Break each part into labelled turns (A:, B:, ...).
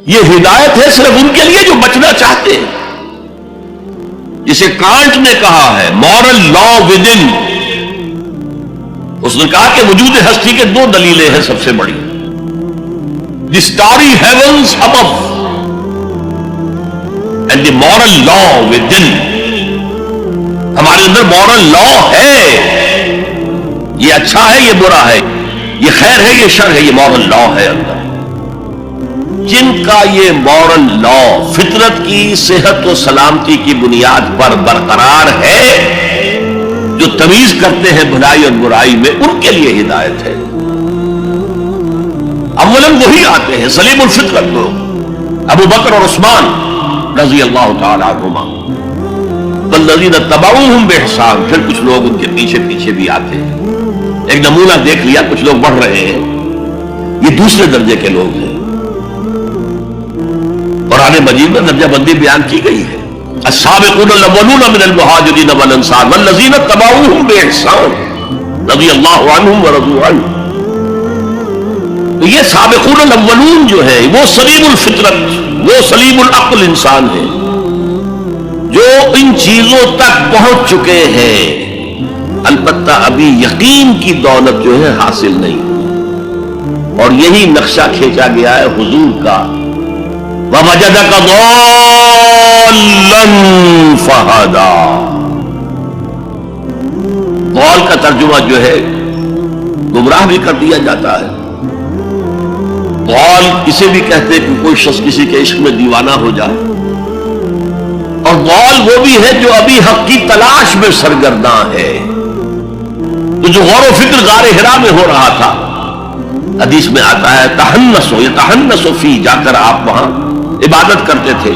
A: یہ ہدایت ہے صرف ان کے لیے جو بچنا چاہتے ہیں. جسے کانٹ نے کہا ہے مورل لا ود ان. اس نے کہا کہ وجود ہستی کے دو دلیلیں ہیں سب سے بڑی. The starry heavens above and the moral law within. ہمارے اندر مورل لا ہے. یہ اچھا ہے، یہ برا ہے، یہ خیر ہے، یہ شر ہے، یہ مورل لا ہے اندر. جن کا یہ مورل لا فطرت کی صحت و سلامتی کی بنیاد پر برقرار ہے، جو تمیز کرتے ہیں بھلائی اور برائی میں، ان کے لیے ہدایت ہے. اولاً وہی آتے ہیں سلیم الفطرت لوگ، ابو بکر اور عثمان رضی اللہ تعالی عنہما، والذین تبعوہم بإحسان. پھر کچھ لوگ ان کے پیچھے پیچھے بھی آتے ہیں. ایک نمونہ دیکھ لیا، کچھ لوگ بڑھ رہے ہیں، یہ دوسرے درجے کے لوگ ہیں. قرآن مجید میں درجہ بندی بیان کی گئی ہے. السابقون الاولون من المہاجرین والانصار والذین تبعوہم بإحسان رضی اللہ عنہم ورضوا عنہ. تو یہ سابقون الاولون جو ہے وہ سلیم الفطرت، وہ سلیم العقل انسان ہے جو ان چیزوں تک پہنچ چکے ہیں، البتہ ابھی یقین کی دولت جو ہے حاصل نہیں. اور یہی نقشہ کھینچا گیا ہے حضور کا، وَوَجَدَكَ ضَالًّا فَهَدَىٰ. ضال کا ترجمہ جو ہے گمراہ بھی کر دیا جاتا ہے. ضال اسے بھی کہتے ہیں کہ کوئی شخص کسی کے عشق میں دیوانہ ہو جائے. اور ضال وہ بھی ہے جو ابھی حق کی تلاش میں سرگرداں ہے. تو جو غور و فکر غار حرا میں ہو رہا تھا، حدیث میں آتا ہے تحنسو یتحنسو فی، جا کر آپ وہاں عبادت کرتے تھے.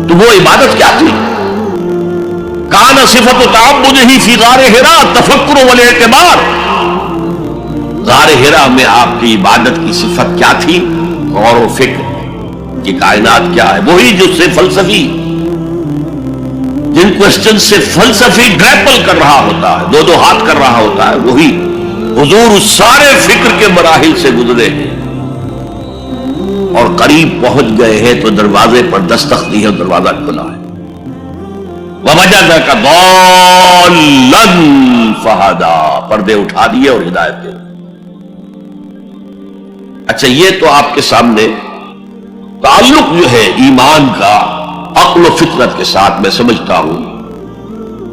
A: تو وہ عبادت کیا تھی؟ کان صفت تعبدہ فی غار حرا تفکر والاعتبار. غار حرا میں آپ کی عبادت کی صفت کیا تھی؟ غور و فکر کہ کائنات کیا ہے. وہی جس سے فلسفی، جن کوسچن سے فلسفی گریپل کر رہا ہوتا ہے، دو دو ہاتھ کر رہا ہوتا ہے، وہی حضور اس سارے فکر کے مراحل سے گزرے ہیں اور قریب پہنچ گئے ہیں. تو دروازے پر دستک دی ہے، دروازہ کھلا ہے. وَوَجَدَكَ ضَالًّا فَهَدَىٰ. پردے اٹھا دیے اور ہدایت دے. اچھا، یہ تو آپ کے سامنے تعلق جو ہے ایمان کا عقل و فطرت کے ساتھ میں سمجھتا ہوں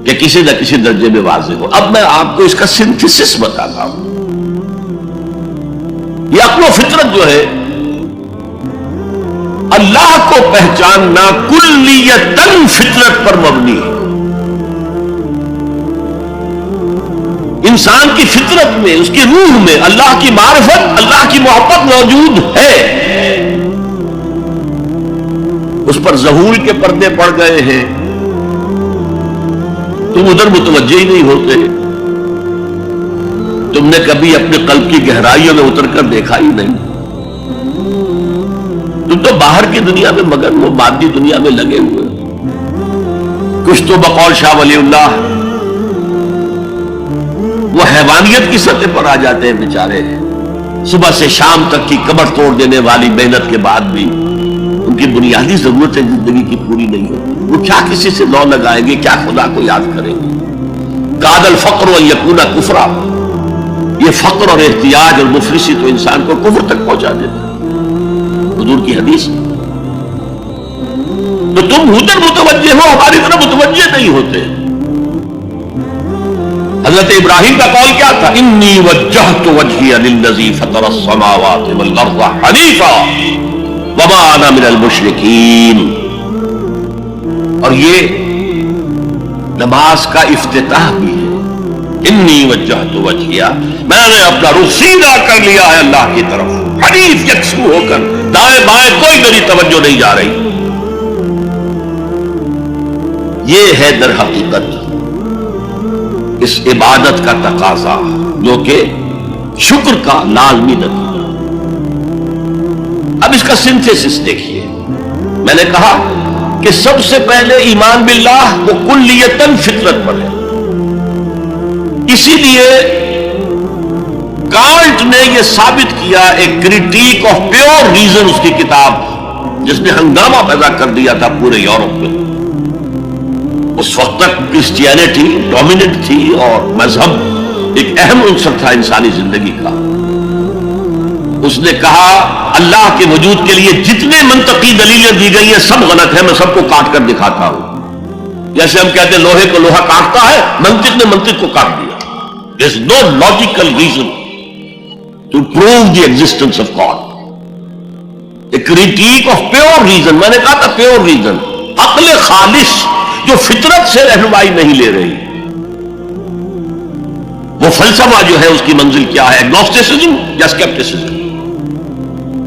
A: کہ کسی نہ کسی درجے میں واضح ہو. اب میں آپ کو اس کا سنتھسس بتاتا ہوں. یہ عقل و فطرت جو ہے اللہ کو پہچاننا کلیتاً فطرت پر مبنی ہے. انسان کی فطرت میں، اس کی روح میں اللہ کی معرفت، اللہ کی محبت موجود ہے. اس پر ظہور کے پردے پڑ گئے ہیں، تم ادھر متوجہ ہی نہیں ہوتے. تم نے کبھی اپنے قلب کی گہرائیوں میں اتر کر دیکھا ہی نہیں. تم تو باہر کی دنیا میں مگر وہ مادی دنیا میں لگے ہوئے. کچھ تو بقول شاہ ولی اللہ وہ حیوانیت کی سطح پر آ جاتے ہیں بیچارے. صبح سے شام تک کی کمر توڑ دینے والی محنت کے بعد بھی ان کی بنیادی ضرورتیں زندگی کی پوری نہیں ہوتی. وہ کیا کسی سے لو لگائیں گے، کیا خدا کو یاد کریں گے. کاد الفقر ان یکون کفرا. یہ فقر اور احتیاج اور مفلسی تو انسان کو کفر تک پہنچا دیتا ہے. حضور کی حدیث. تو تم ادھر متوجہ ہو، ہماری طرف متوجہ نہیں ہوتے. حضرت ابراہیم کا قول کیا تھا؟ انی وجہت وجہی للذی فطر السماوات والارض حنیفا وما انا من المشرکین. اور یہ نماز کا افتتاح بھی ہے. انی وجہت وجہی، میں نے اپنا رخ سیدھا کر لیا ہے اللہ کی طرف، حنیف یکسو ہو کر. دائیں بائیں کوئی میری توجہ نہیں جا رہی. یہ ہے در حقیقت اس عبادت کا تقاضا، جو کہ شکر کا لازمی نتیجہ. اب اس کا سنتھیسس دیکھیے. میں نے کہا کہ سب سے پہلے ایمان باللہ وہ کلیتاً فطرت پر ہے. اسی لیے کانٹ نے یہ ثابت کیا، ایک کریٹیک آف پیور ریزن اس کی کتاب، جس نے ہنگامہ پیدا کر دیا تھا پورے یورپ میں۔ اس وقت تک کرسچینٹی ڈومیننٹ تھی اور مذہب ایک اہم عنصر تھا انسانی زندگی کا۔ اس نے کہا اللہ کے وجود کے لیے جتنے منطقی دلیلیں دی گئی ہیں سب غلط ہیں، میں سب کو کاٹ کر دکھاتا ہوں۔ جیسے ہم کہتے ہیں لوہے کو لوہا کاٹتا ہے، منطق نے منطق کو کاٹ دیا۔ There is no logical reason to prove the existence of God. A critique of pure reason، میں نے کہا تھا pure reason، عقل خالص جو فطرت سے رہنمائی نہیں لے رہی۔ وہ فلسفہ جو ہے اس کی منزل کیا ہے؟ ایگنوسٹسزم یا اسکیپٹسزم،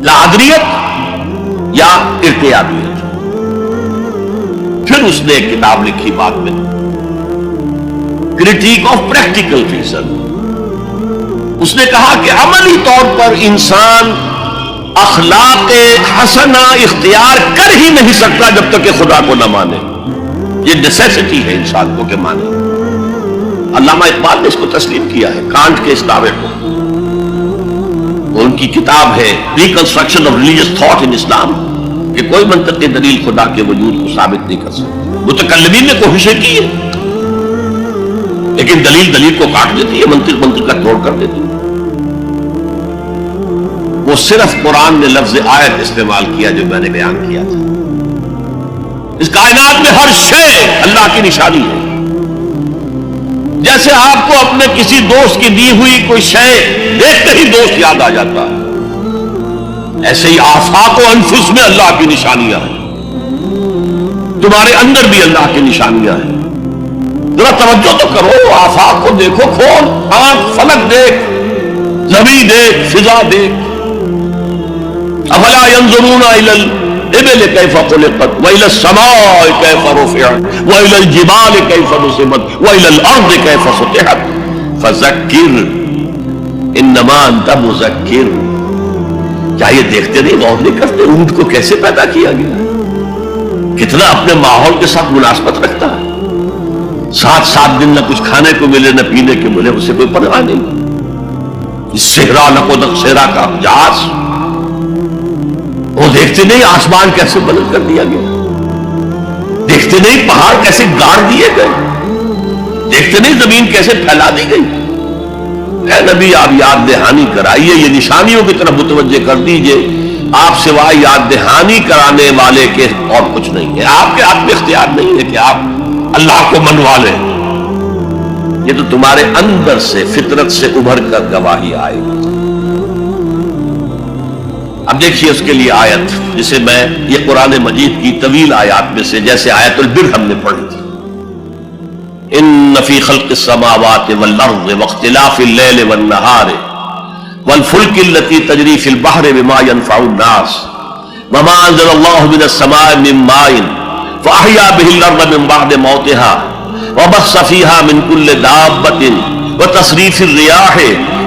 A: لادریت یا ارتیابیت۔ پھر اس نے ایک کتاب لکھی بعد میں، کریٹیک آف پریکٹیکل ریزن۔ اس نے کہا کہ عملی طور پر انسان اخلاق حسنہ اختیار کر ہی نہیں سکتا جب تک کہ خدا کو نہ مانے۔ یہ نیسیسٹی ہے انسان کو کہ مانے۔ علامہ اقبال نے اس کو تسلیم کیا ہے، کانٹ کے اس دعوے کو۔ ان کی کتاب ہے reconstruction of religious thought in Islam, کہ کوئی منطقی دلیل خدا کے وجود کو ثابت نہیں کر سکتی۔ متکلمین نے کوششیں کی ہے، لیکن دلیل دلیل کو کاٹ دیتی ہے، منطق منطق کا توڑ کر دیتی ہے۔ وہ صرف قرآن نے لفظ آیت استعمال کیا جو میں نے بیان کیا تھا۔ اس کائنات میں ہر شے اللہ کی نشانی ہے۔ جیسے آپ کو اپنے کسی دوست کی دی ہوئی کوئی شے دیکھتے ہی دوست یاد آ جاتا ہے، ایسے ہی آفاق و انفس میں اللہ کی نشانیاں ہیں۔ تمہارے اندر بھی اللہ کی نشانیاں ہیں۔ ذرا توجہ تو کرو، آفاق کو دیکھو، کھول آنکھ، فلک دیکھ، زمین دیکھ، فضا دیکھ۔ افلا ينظرون الى الابل كيف خلقت والى السماء كيف رفعت والى الجبال كيف نصبت والى الارض كيف سطحت فذكر انما انت مذکر۔ کیا یہ دیکھتے نہیں، غور نہیں کرتے اونٹ کو کیسے پیدا کیا گیا، کتنا اپنے ماحول کے ساتھ مناسبت رکھتا ہے، 7 دن نہ کچھ کھانے کو ملے نہ پینے کو ملے، اسے کوئی پرواہ نہیں۔ صحرا نقو صحرا کا جہاز وہ دیکھتے نہیں آسمان کیسے بلند کر دیا گیا، دیکھتے نہیں پہاڑ کیسے گاڑ دیے گئے، دیکھتے نہیں زمین کیسے پھیلا دی گئی۔ اے نبی آپ یاد دہانی کرائیے، یہ نشانیوں کی طرف متوجہ کر دیجئے، آپ سوائے یاد دہانی کرانے والے کے اور کچھ نہیں ہے۔ آپ کے ہاتھ میں اختیار نہیں ہے کہ آپ اللہ کو منوا لیں، یہ تو تمہارے اندر سے فطرت سے ابھر کر گواہی آئے گی۔ اب دیکھیے اس کے لیے آیت، جسے میں یہ قرآن مجید کی طویل آیات میں سے، جیسے آیت البر ہم نے پڑھی تھی، ان فی خلق السماوات والارض واختلاف اللیل والنہار والفلک التی تجری فی البحر بما ينفع الناس وما انزل اللہ من السماء من ماء فاحیا به الارض من بعد موتها وبث فیها من کل دابۃ وتصریف الریاح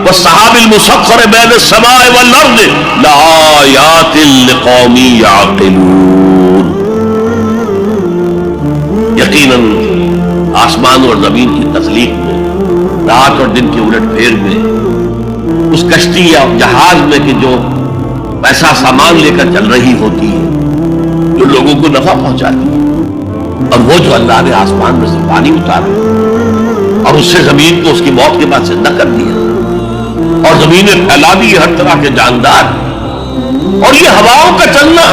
A: والسحاب المسخر بین السماء والارض لآیات لقوم یعقلون۔ یقیناً آسمان اور زمین کی تخلیق میں، رات اور دن کے الٹ پھیر میں، اس کشتی یا جہاز میں کہ جو ایسا سامان لے کر چل رہی ہوتی ہے جو لوگوں کو نفع پہنچاتی ہے، اور وہ جو اللہ نے آسمان میں سے پانی اتارا اور اس سے زمین کو اس کی موت کے بعد زندہ کر دیا، اور زمین میں پھیلا دی ہر طرح کے جاندار، اور یہ ہواؤں کا چلنا،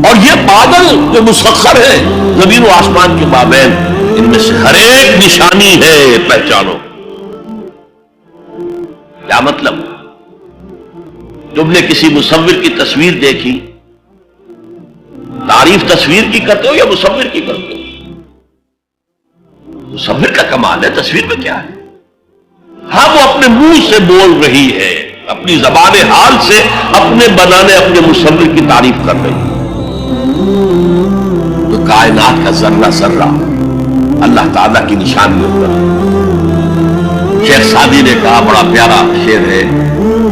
A: اور یہ بادل جو مسخر ہے زمین و آسمان کے مابین، ان میں سے ہر ایک نشانی ہے، پہچانو۔ کیا مطلب؟ تم نے کسی مصور کی تصویر دیکھی، تعریف تصویر کی کرتے ہو یا مصور کی کرتے ہو؟ مصور کا کمال ہے، تصویر میں کیا ہے؟ ہاں وہ اپنے منہ سے بول رہی ہے، اپنی زبان حال سے اپنے بنانے اپنے مصور کی تعریف کر رہی ہے۔ تو کائنات کا ذرہ ذرہ اللہ تعالیٰ کی نشانیوں پر۔ شیخ سعدی نے کہا، بڑا پیارا شعر ہے،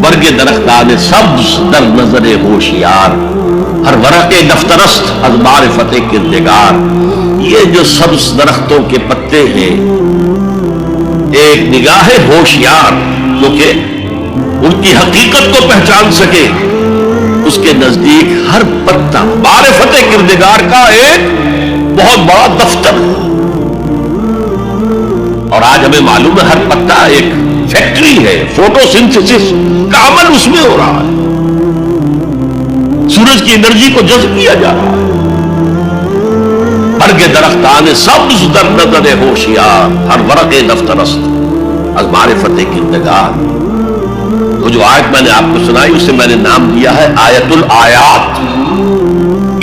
A: برگ درختان سبز در نظر ہوشیار ہر ورق دفترست از معرفت کردگار۔ یہ جو سبز درختوں کے پتے ہیں، ایک نگاہ ہوشیار جو کہ ان کی حقیقت کو پہچان سکے، اس کے نزدیک ہر پتا معرفت کردگار کا ایک بہت بڑا دفتر ہے۔ اور آج ہمیں معلوم ہے ہر پتا ایک فیکٹری ہے، فوٹو سنتھسس کا عمل اس میں ہو رہا ہے، سورج کی انرجی کو جذب کیا جا رہا ہے۔ برگ درختان سبز در نظر ہوشیار، ہر ورق دفتر است از معرفت کردگار۔ وہ جو آیت میں نے آپ کو سنائی اسے میں نے نام دیا ہے آیت الآیات۔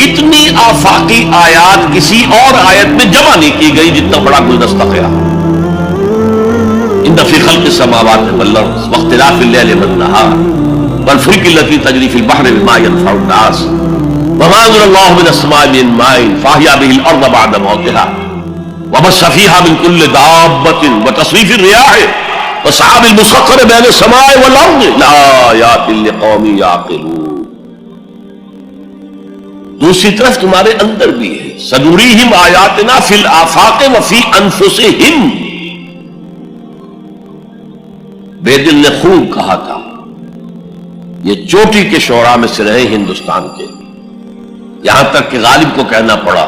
A: اتنی آفاقی آیات کسی اور آیت میں جمع نہیں کی گئی جتنا بڑا گلدستہ قیام۔ ان فی خلق السماوات والارض واختلاف اللیل والنہار والفلک التي تجری فی البحر بما ينفع الناس وما انزل اللہ من السماء من ماء فاحیا به الارض بعد موتها وبث فیها من کل دابۃ وتصریف الرياح والسحاب المسخر بین السماء والارض لآیات لقوم یعقلون۔ دوسری طرف تمہارے اندر بھی ہے سنوریہم آیاتنا فی الآفاق وفی انفسہم۔ بے دل نے خوب کہا تھا، یہ چوٹی کے شعراء میں سے رہے ہندوستان کے، یہاں تک کہ غالب کو کہنا پڑا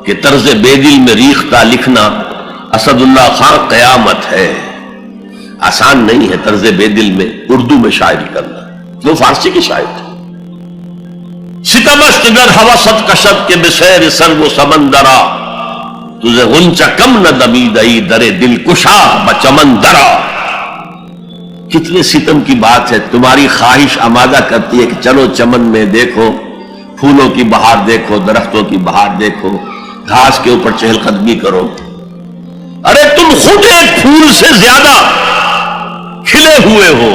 A: کہ طرز بے دل میں ریختہ لکھنا اسد اللہ خان قیامت ہے۔ آسان نہیں ہے طرز بے دل میں اردو میں شاعری کرنا، وہ فارسی کے شاعر تھے۔ ستمست گر ہوست کشد کے بسیر سر و سمندرا تجھے غنچہ کم نہ دمیدئی در دل کشا بچمن درا۔ کتنے ستم کی بات ہے، تمہاری خواہش آمادہ کرتی ہے کہ چلو چمن میں دیکھو، پھولوں کی بہار دیکھو، درختوں کی بہار دیکھو، گھاس کے اوپر چہل قدمی کرو۔ ارے تم خود ایک پھول سے زیادہ کھلے ہوئے ہو۔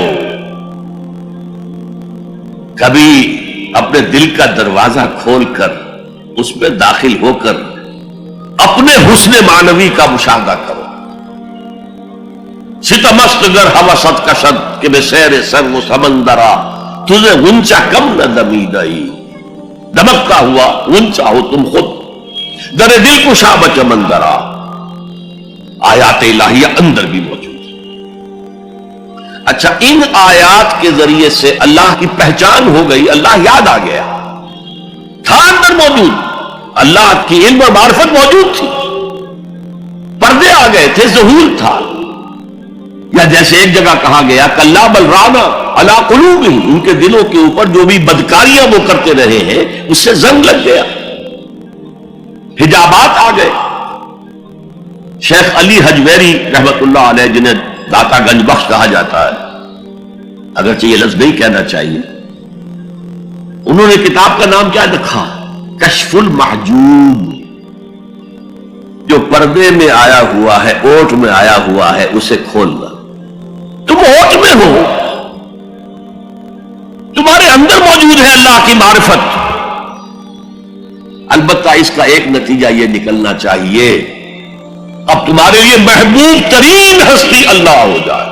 A: کبھی اپنے دل کا دروازہ کھول کر اس پہ داخل ہو کر اپنے حسن معنوی کا مشاہدہ کرو۔ ستمست گر ہوست کشد کہ بے سیر سر و سمندرا تجھے غنچہ کم نہ دمیدئی۔ دمکتا ہوا غنچہ ہو تم خود در دل کشا بچمندرا۔ آیات الہیہ اندر بھی موجود ہے۔ اچھا، ان آیات کے ذریعے سے اللہ کی پہچان ہو گئی، اللہ یاد آ گیا، تھا اندر موجود، اللہ کی علم اور معرفت موجود تھی، پردے آ گئے تھے، ظہور تھا۔ یا جیسے ایک جگہ کہا گیا کلا بل رانا علی قلوبہم، ان کے دلوں کے اوپر جو بھی بدکاریاں وہ کرتے رہے ہیں اس سے زنگ لگ گیا، حجابات آ گئے۔ شیخ علی حجویری رحمت اللہ علیہ، جنہیں داتا گنج بخش کہا جاتا ہے، اگرچہ یہ لفظ نہیں کہنا چاہیے، انہوں نے کتاب کا نام کیا رکھا؟ کشف المحجوب۔ جو پردے میں آیا ہوا ہے، اوٹ میں آیا ہوا ہے، اسے کھولنا۔ تم اوٹ میں ہو، تمہارے اندر موجود ہے اللہ کی معرفت۔ البتہ اس کا ایک نتیجہ یہ نکلنا چاہیے اب تمہارے لیے محبوب ترین ہستی اللہ ہو جائے۔